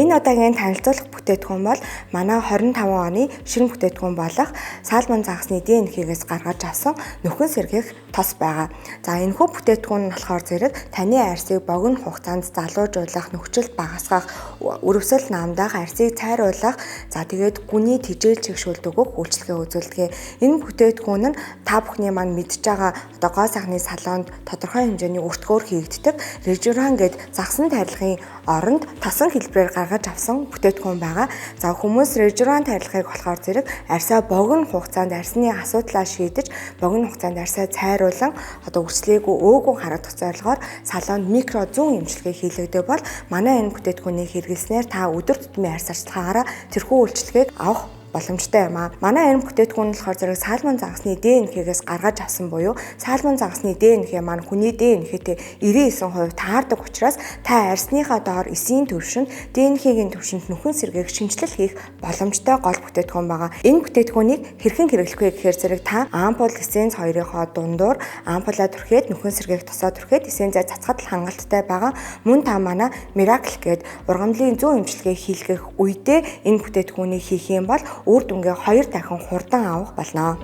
Энэ удаагийн танилцуулах бүтээтгүүн бол манай 25 оны шинэ бүтээтгүүн болох Салмон загасны ДНХ-гээс гаргаж авсан нөхөн сэргийх тос байгаа. За энэхүү бүтээтгүүн нь болохоор зэрэг таны арьсыг богино хугацаанд залуужуулах, нөхцөлд багасгах, өрөвсөл намдах, арьсыг цайруулах, за тэгээд гүний тэжээл чигшүүлдэг өгөх үйлчлэгээ үзүүлдэг. Энэ бүтээтгүүн нь та бүхний маань мэдж байгаа одоо гоо сайхны салонд тодорхой хэмжээний өртгөөр хийгддэг Rejuran гэдэг загсан тарилгын оронд тосон хэлбэрээр гаргаж авсан бүтээтгүүн байгаа. За хүмүүс Rejuran тарилгыг болохоор зэрэг арьсаа богино хугацаанд арьсны асуудлаа шийдэж, богино хугацаанд арьсаа цайруулан одоо үслээгүй өөгүй харагдах зорилгоор салонд микро зүүн эмчилгээ хийлэгдэг бол манай энэ бүтээтгүүнийг хэрэглэснээр та өдөр тутмын арьс арчилгаагаараа тэрхүү үйлчлэгийг авах боломжтой юм аа. Манай энэ бүтээтгүүн нь болохоор зэрэг Салмон загасны ДНХ-гээс гаргаж авсан буюу Салмон загасны ДНХ маань хүний ДНХ-тэй 99% таардаг учраас та арьсныхаа доор эсийн төвшөнд ДНХ-гийн төвшөнд нөхөн сэргээх шинжилэл хийх боломжтой гол бүтээтгүүн байгаа. Энэ бүтээтгүүнийг хэрхэн хэрэглэх вэ гэхээр зэрэг та ампул эссенц хоёрынхоо дундуур ампулаа түрхээд нөхөн сэргээх тосоо түрхээд эссенцээ цацгад хангалттай байгаа. Мөн та манай Miracle гээд ургамлын зүүн эмчилгээ хийлгэх үедээ энэ бүтээтгүүнийг хийх юм бол үр дүнгээ 2 дахин хурдан авах болно.